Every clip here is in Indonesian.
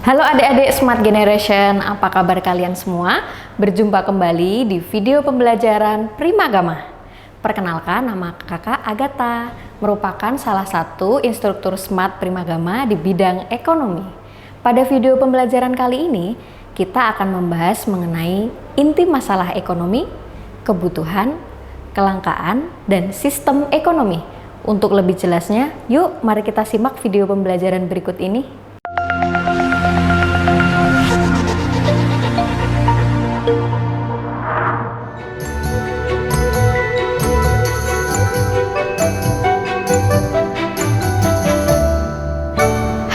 Halo adik-adik Smart Generation, apa kabar kalian semua? Berjumpa kembali di video pembelajaran Primagama. Perkenalkan, nama kakak Agatha, merupakan salah satu instruktur Smart Primagama di bidang ekonomi. Pada video pembelajaran kali ini, kita akan membahas mengenai inti masalah ekonomi, kebutuhan, kelangkaan, dan sistem ekonomi. Untuk lebih jelasnya, yuk mari kita simak video pembelajaran berikut ini.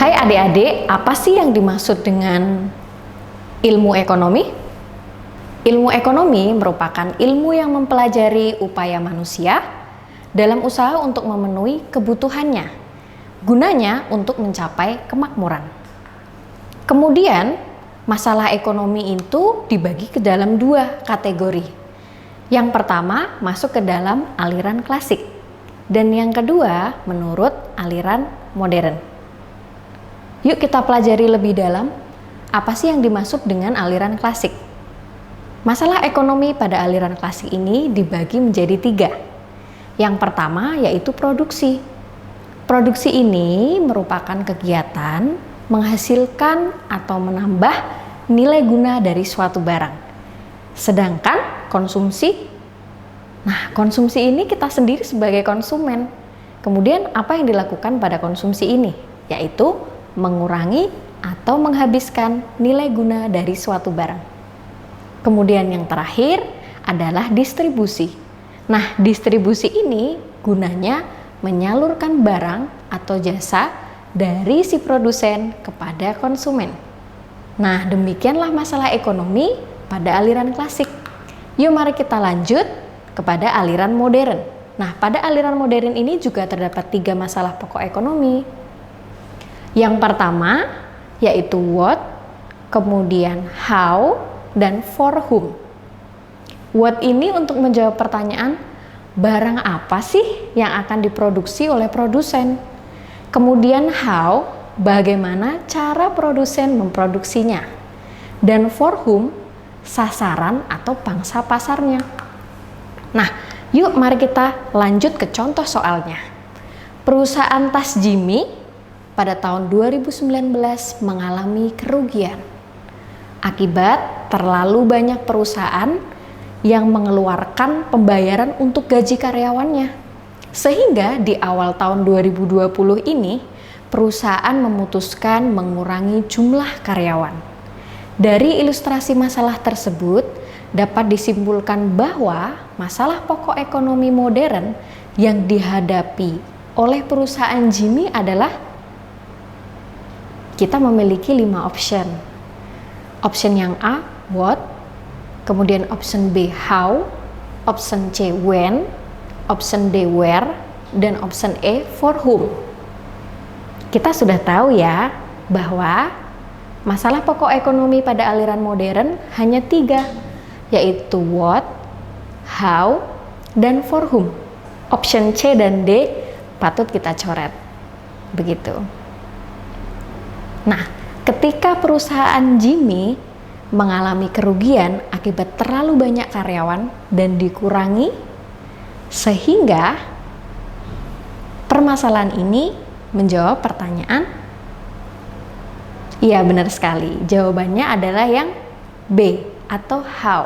Hai adik-adik, apa sih yang dimaksud dengan ilmu ekonomi? Ilmu ekonomi merupakan ilmu yang mempelajari upaya manusia dalam usaha untuk memenuhi kebutuhannya, gunanya untuk mencapai kemakmuran. Kemudian, masalah ekonomi itu dibagi ke dalam dua kategori. Yang pertama masuk ke dalam aliran klasik, dan yang kedua menurut aliran modern. Yuk kita pelajari lebih dalam, apa sih yang dimaksud dengan aliran klasik? Masalah ekonomi pada aliran klasik ini dibagi menjadi tiga. Yang pertama yaitu produksi. Produksi ini merupakan kegiatan menghasilkan atau menambah nilai guna dari suatu barang. Sedangkan konsumsi, konsumsi ini kita sendiri sebagai konsumen. Kemudian apa yang dilakukan pada konsumsi ini? Yaitu mengurangi atau menghabiskan nilai guna dari suatu barang. Kemudian yang terakhir adalah distribusi. Nah, distribusi ini gunanya menyalurkan barang atau jasa dari si produsen kepada konsumen. Nah, demikianlah masalah ekonomi pada aliran klasik. Yuk mari kita lanjut kepada aliran modern. Nah, pada aliran modern ini juga terdapat tiga masalah pokok ekonomi. Yang pertama yaitu what, kemudian how, dan for whom. What ini untuk menjawab pertanyaan, barang apa sih yang akan diproduksi oleh produsen? Kemudian how, bagaimana cara produsen memproduksinya? Dan for whom, sasaran atau pangsa pasarnya. Nah, yuk mari kita lanjut ke contoh soalnya. Perusahaan tas Jimmy pada tahun 2019 mengalami kerugian akibat terlalu banyak perusahaan yang mengeluarkan pembayaran untuk gaji karyawannya. Sehingga di awal tahun 2020 ini perusahaan memutuskan mengurangi jumlah karyawan. Dari ilustrasi masalah tersebut dapat disimpulkan bahwa masalah pokok ekonomi modern yang dihadapi oleh perusahaan Jimmy adalah kita memiliki 5 option. Option yang A, what, kemudian option B, how, option C, when, option D, where, dan option E, for whom. Kita sudah tahu ya bahwa masalah pokok ekonomi pada aliran modern hanya 3, yaitu what, how, dan for whom. Option C dan D patut kita coret. Begitu. Nah, ketika perusahaan Jimmy mengalami kerugian akibat terlalu banyak karyawan dan dikurangi, sehingga permasalahan ini menjawab pertanyaan. Iya, benar sekali. Jawabannya adalah yang B atau how.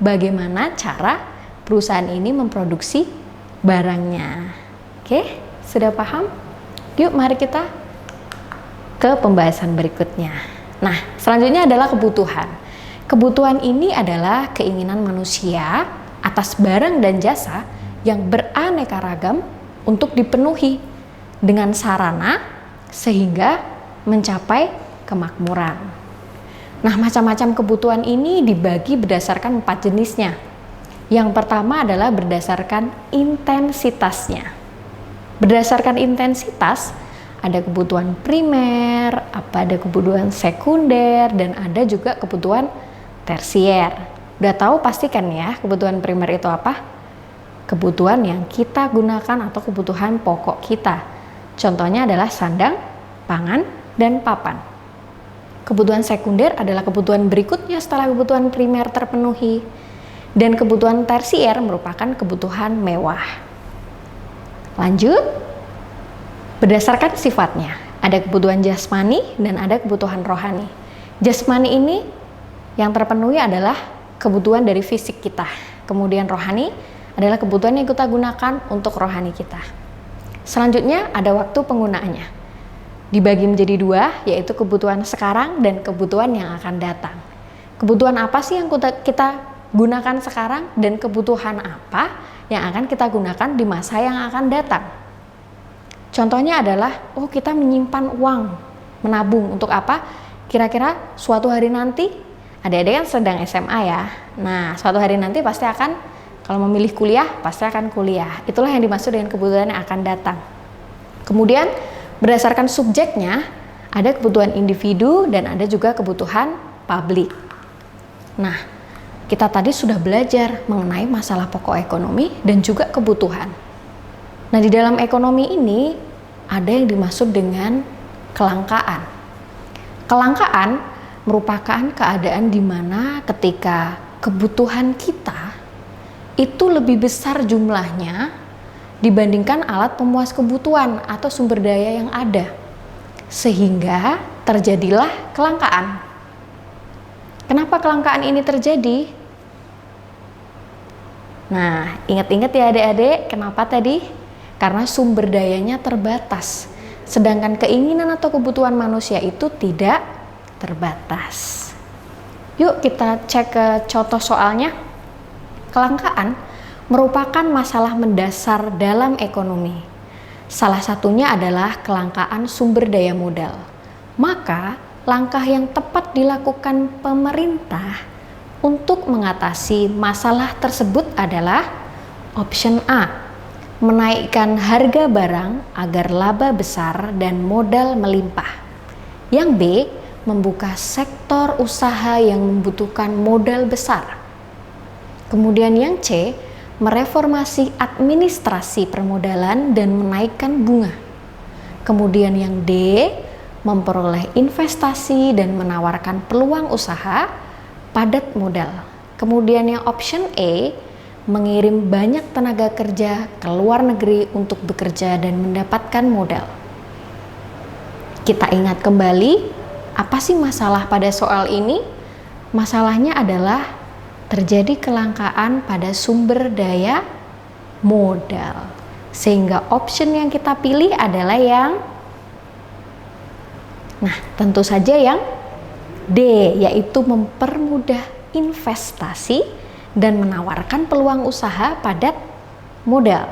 Bagaimana cara perusahaan ini memproduksi barangnya. Oke, sudah paham? Yuk mari kita ke pembahasan berikutnya. Nah, selanjutnya adalah kebutuhan. Kebutuhan ini adalah keinginan manusia atas barang dan jasa yang beraneka ragam untuk dipenuhi dengan sarana sehingga mencapai kemakmuran. Nah, macam-macam kebutuhan ini dibagi berdasarkan 4 jenisnya. Yang pertama adalah berdasarkan intensitasnya. Berdasarkan intensitas, ada kebutuhan primer, ada kebutuhan sekunder, dan ada juga kebutuhan tersier. Udah tahu pasti kan ya kebutuhan primer itu apa? Kebutuhan yang kita gunakan atau kebutuhan pokok kita. Contohnya adalah sandang, pangan, dan papan. Kebutuhan sekunder adalah kebutuhan berikutnya setelah kebutuhan primer terpenuhi. Dan kebutuhan tersier merupakan kebutuhan mewah. Lanjut, berdasarkan sifatnya, ada kebutuhan jasmani dan ada kebutuhan rohani. Jasmani ini yang terpenuhi adalah kebutuhan dari fisik kita. Kemudian rohani adalah kebutuhan yang kita gunakan untuk rohani kita. Selanjutnya ada waktu penggunaannya. Dibagi menjadi dua, yaitu kebutuhan sekarang dan kebutuhan yang akan datang. Kebutuhan apa sih yang kita gunakan sekarang dan kebutuhan apa yang akan kita gunakan di masa yang akan datang? Contohnya adalah, kita menyimpan uang, menabung untuk apa? Kira-kira suatu hari nanti, adik-adik kan sedang SMA ya. Nah, suatu hari nanti pasti akan, kalau memilih kuliah, pasti akan kuliah. Itulah yang dimaksud dengan kebutuhan yang akan datang. Kemudian, berdasarkan subjeknya, ada kebutuhan individu dan ada juga kebutuhan publik. Nah, kita tadi sudah belajar mengenai masalah pokok ekonomi dan juga kebutuhan. Nah, di dalam ekonomi ini ada yang dimaksud dengan kelangkaan. Kelangkaan merupakan keadaan di mana ketika kebutuhan kita itu lebih besar jumlahnya dibandingkan alat pemuas kebutuhan atau sumber daya yang ada, sehingga terjadilah kelangkaan. Kenapa kelangkaan ini terjadi? Nah, ingat-ingat ya adik-adik, kenapa tadi? Karena sumber dayanya terbatas, sedangkan keinginan atau kebutuhan manusia itu tidak terbatas. Yuk kita cek ke contoh soalnya. Kelangkaan merupakan masalah mendasar dalam ekonomi. Salah satunya adalah kelangkaan sumber daya modal. Maka, langkah yang tepat dilakukan pemerintah untuk mengatasi masalah tersebut adalah option A, menaikkan harga barang agar laba besar dan modal melimpah. Yang B, membuka sektor usaha yang membutuhkan modal besar. Kemudian yang C, mereformasi administrasi permodalan dan menaikkan bunga. Kemudian yang D, memperoleh investasi dan menawarkan peluang usaha padat modal. Kemudian yang option E, mengirim banyak tenaga kerja ke luar negeri untuk bekerja dan mendapatkan modal. Kita ingat kembali, apa sih masalah pada soal ini? Masalahnya adalah terjadi kelangkaan pada sumber daya modal, sehingga option yang kita pilih adalah tentu saja yang D, yaitu mempermudah investasi dan menawarkan peluang usaha padat modal.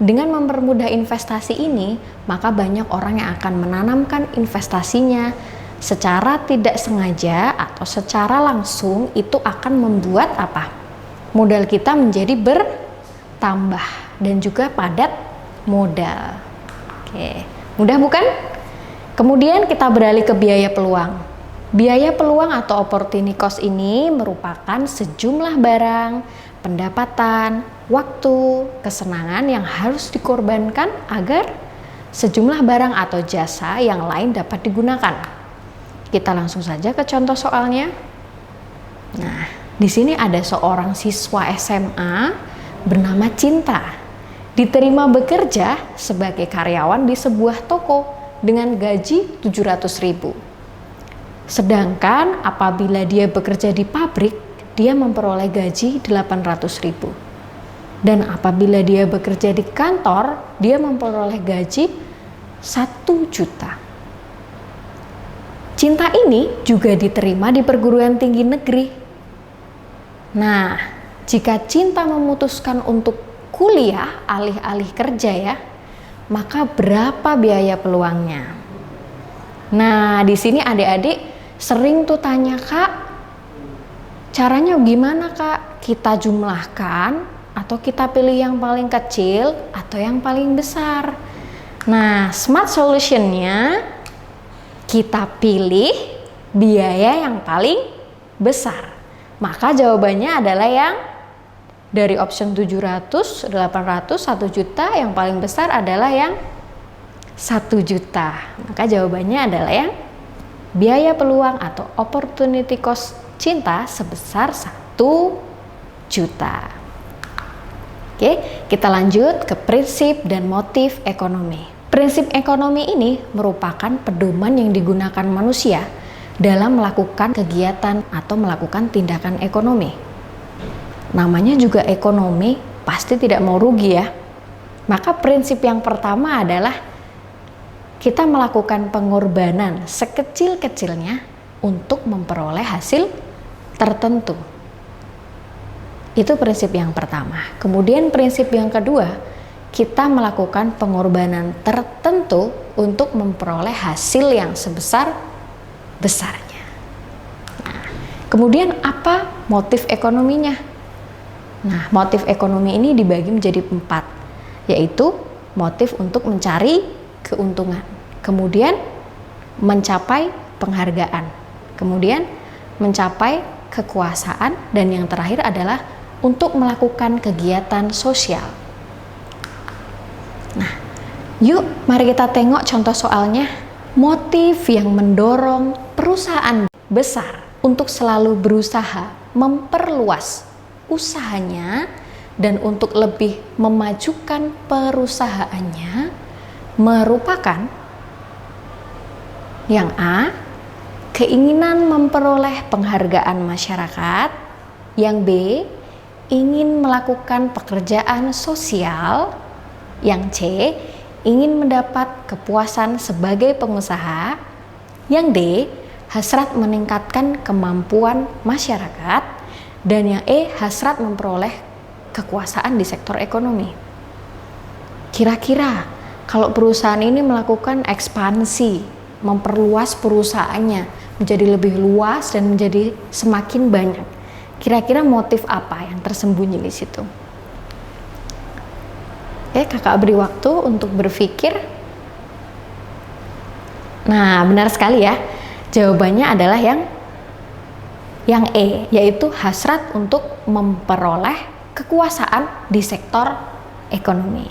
Dengan mempermudah investasi ini, maka banyak orang yang akan menanamkan investasinya. Secara tidak sengaja atau secara langsung itu akan membuat modal kita menjadi bertambah dan juga padat modal. Oke, mudah bukan? Kemudian kita beralih ke biaya peluang. Biaya peluang atau opportunity cost ini merupakan sejumlah barang, pendapatan, waktu, kesenangan yang harus dikorbankan agar sejumlah barang atau jasa yang lain dapat digunakan. Kita langsung saja ke contoh soalnya. Nah, di sini ada seorang siswa SMA bernama Cinta. Diterima bekerja sebagai karyawan di sebuah toko dengan gaji 700.000. Sedangkan apabila dia bekerja di pabrik, dia memperoleh gaji 800.000. Dan apabila dia bekerja di kantor, dia memperoleh gaji 1 juta. Cinta ini juga diterima di perguruan tinggi negeri. Nah, jika Cinta memutuskan untuk kuliah alih-alih kerja maka berapa biaya peluangnya? Nah, di sini adik-adik sering tuh tanya, Kak, caranya gimana Kak? Kita jumlahkan atau kita pilih yang paling kecil atau yang paling besar? Nah, smart solutionnya kita pilih biaya yang paling besar. Maka jawabannya adalah yang dari option 700, 800, 1 juta, yang paling besar adalah yang 1 juta. Maka jawabannya adalah yang biaya peluang atau opportunity cost cinta sebesar 1 juta. Oke, kita lanjut ke prinsip dan motif ekonomi. Prinsip ekonomi ini merupakan pedoman yang digunakan manusia dalam melakukan kegiatan atau melakukan tindakan ekonomi. Namanya juga ekonomi, pasti tidak mau rugi ya. Maka prinsip yang pertama adalah kita melakukan pengorbanan sekecil-kecilnya untuk memperoleh hasil tertentu. Itu prinsip yang pertama. Kemudian prinsip yang kedua, kita melakukan pengorbanan tertentu untuk memperoleh hasil yang sebesar-besarnya. Nah, kemudian apa motif ekonominya? Nah, motif ekonomi ini dibagi menjadi 4, yaitu motif untuk mencari keuntungan, kemudian mencapai penghargaan, kemudian mencapai kekuasaan, dan yang terakhir adalah untuk melakukan kegiatan sosial. Nah, yuk mari kita tengok contoh soalnya. Motif yang mendorong perusahaan besar untuk selalu berusaha memperluas usahanya dan untuk lebih memajukan perusahaannya merupakan yang A, keinginan memperoleh penghargaan masyarakat, yang B, ingin melakukan pekerjaan sosial, yang C, ingin mendapat kepuasan sebagai pengusaha, yang D, hasrat meningkatkan kemampuan masyarakat, dan yang E, hasrat memperoleh kekuasaan di sektor ekonomi. Kira-kira kalau perusahaan ini melakukan ekspansi, memperluas perusahaannya menjadi lebih luas dan menjadi semakin banyak, kira-kira motif apa yang tersembunyi di situ? Kakak beri waktu untuk berpikir. Nah, benar sekali ya. Jawabannya adalah yang E, yaitu hasrat untuk memperoleh kekuasaan di sektor ekonomi.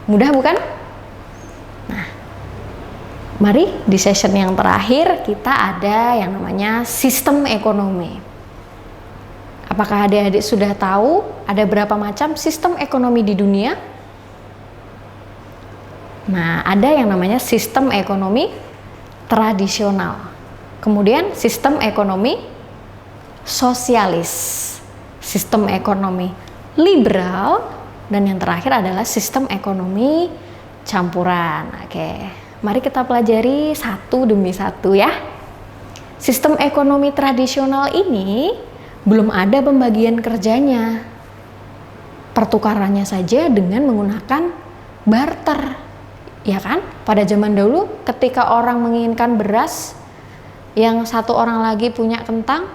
Mudah bukan? Nah, mari di session yang terakhir kita ada yang namanya sistem ekonomi. Apakah adik-adik sudah tahu ada berapa macam sistem ekonomi di dunia? Nah, ada yang namanya sistem ekonomi tradisional. Kemudian sistem ekonomi sosialis, sistem ekonomi liberal, dan yang terakhir adalah sistem ekonomi campuran. Oke, mari kita pelajari satu demi satu ya. Sistem ekonomi tradisional ini belum ada pembagian kerjanya. Pertukarannya saja dengan menggunakan barter. Ya kan? Pada zaman dahulu ketika orang menginginkan beras, yang satu orang lagi punya kentang,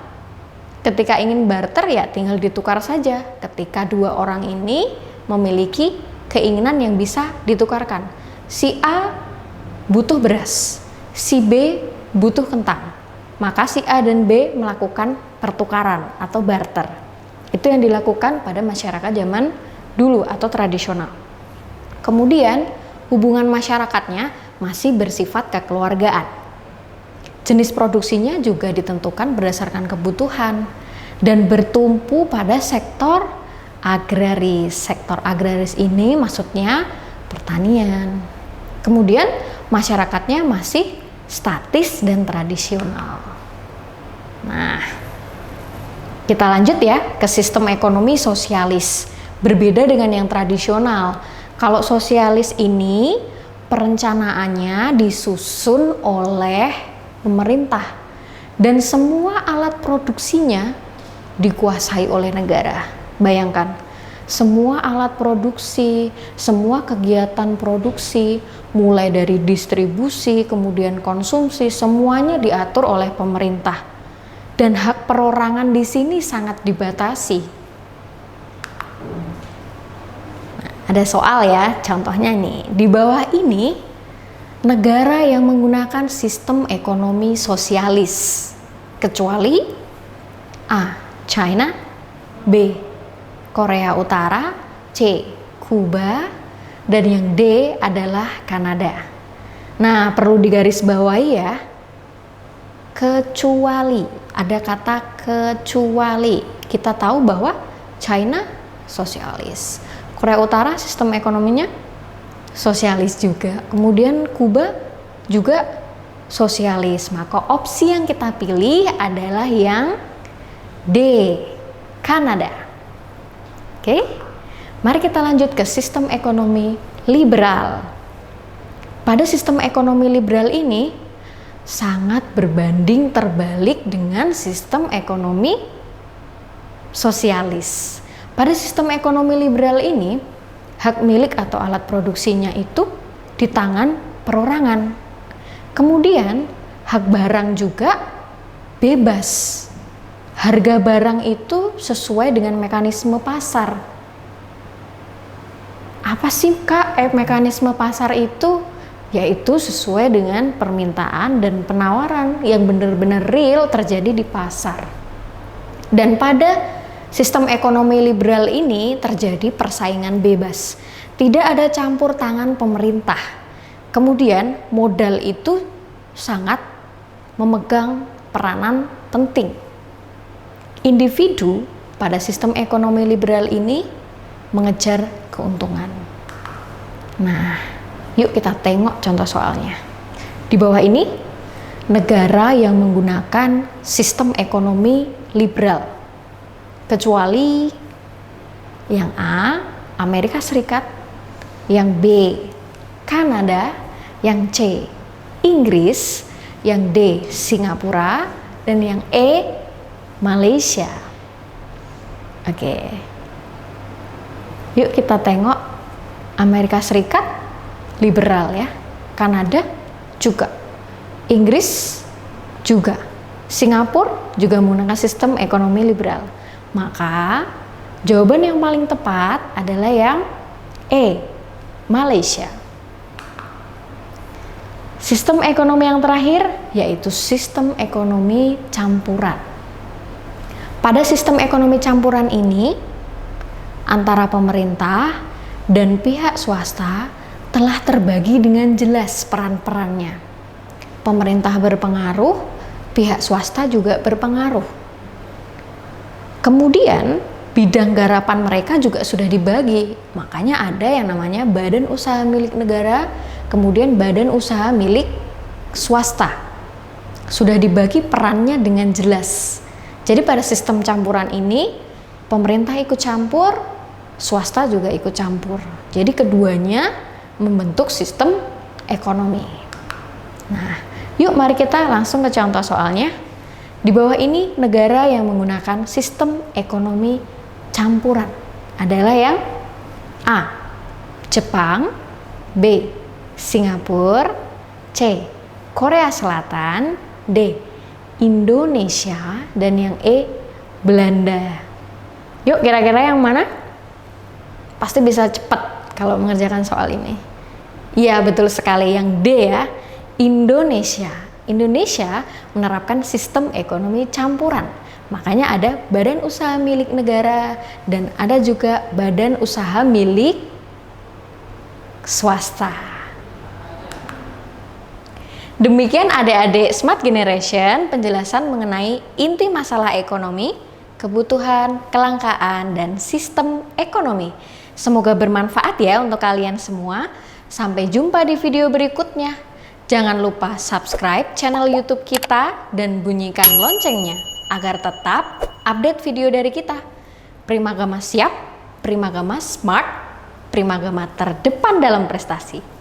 ketika ingin barter ya tinggal ditukar saja. Ketika dua orang ini memiliki keinginan yang bisa ditukarkan. Si A butuh beras, si B butuh kentang. Maka si A dan B melakukan pertukaran atau barter. Itu yang dilakukan pada masyarakat zaman dulu atau tradisional. Kemudian hubungan masyarakatnya masih bersifat kekeluargaan. Jenis produksinya juga ditentukan berdasarkan kebutuhan dan bertumpu pada sektor agraris. Sektor agraris ini maksudnya pertanian. Kemudian masyarakatnya masih statis dan tradisional. Nah, kita lanjut ya ke sistem ekonomi sosialis. Berbeda dengan yang tradisional. Kalau sosialis ini perencanaannya disusun oleh pemerintah dan semua alat produksinya dikuasai oleh negara. Bayangkan, semua alat produksi, semua kegiatan produksi, mulai dari distribusi, kemudian konsumsi, semuanya diatur oleh pemerintah. Dan hak perorangan di sini sangat dibatasi. Nah, ada soal ya, contohnya nih, di bawah ini negara yang menggunakan sistem ekonomi sosialis, kecuali A. China, B. Korea Utara, C. Kuba, dan yang D adalah Kanada. Nah, perlu digarisbawahi ya, kecuali. Ada kata kecuali. Kita tahu bahwa China sosialis. Korea Utara sistem ekonominya sosialis juga. Kemudian Kuba juga sosialis. Maka opsi yang kita pilih adalah yang D, Kanada. Oke, mari kita lanjut ke sistem ekonomi liberal. Pada sistem ekonomi liberal ini sangat berbanding terbalik dengan sistem ekonomi sosialis. Pada sistem ekonomi liberal ini, hak milik atau alat produksinya itu di tangan perorangan. Kemudian, hak barang juga bebas. Harga barang itu sesuai dengan mekanisme pasar. Apa sih Kak mekanisme pasar itu? Yaitu sesuai dengan permintaan dan penawaran yang benar-benar real terjadi di pasar. Dan pada sistem ekonomi liberal ini terjadi persaingan bebas. Tidak ada campur tangan pemerintah. Kemudian modal itu sangat memegang peranan penting. Individu pada sistem ekonomi liberal ini mengejar keuntungan. Nah, yuk kita tengok contoh soalnya. Di bawah ini, negara yang menggunakan sistem ekonomi liberal. Kecuali yang A, Amerika Serikat, yang B, Kanada, yang C, Inggris, yang D, Singapura, dan yang E, Malaysia. Oke. Yuk kita tengok Amerika Serikat liberal ya, Kanada juga, Inggris juga, Singapura juga menggunakan sistem ekonomi liberal. Maka jawaban yang paling tepat adalah yang E, Malaysia. Sistem ekonomi yang terakhir yaitu sistem ekonomi campuran. Pada sistem ekonomi campuran ini, antara pemerintah dan pihak swasta telah terbagi dengan jelas peran-perannya. Pemerintah berpengaruh, pihak swasta juga berpengaruh. Kemudian bidang garapan mereka juga sudah dibagi. Makanya ada yang namanya badan usaha milik negara, kemudian badan usaha milik swasta. Sudah dibagi perannya dengan jelas. Jadi pada sistem campuran ini, pemerintah ikut campur, swasta juga ikut campur. Jadi keduanya membentuk sistem ekonomi. Nah, yuk mari kita langsung ke contoh soalnya. Di bawah ini negara yang menggunakan sistem ekonomi campuran adalah yang A, Jepang, B, Singapura, C, Korea Selatan, D, Indonesia, dan yang E, Belanda. Yuk kira-kira yang mana? Pasti bisa cepat kalau mengerjakan soal ini. Iya betul sekali, yang D ya, Indonesia. Indonesia menerapkan sistem ekonomi campuran. Makanya ada badan usaha milik negara dan ada juga badan usaha milik swasta. Demikian adik-adik Smart Generation penjelasan mengenai inti masalah ekonomi, kebutuhan, kelangkaan, dan sistem ekonomi. Semoga bermanfaat ya untuk kalian semua. Sampai jumpa di video berikutnya. Jangan lupa subscribe channel YouTube kita dan bunyikan loncengnya agar tetap update video dari kita. Primagama siap, Primagama smart, Primagama terdepan dalam prestasi.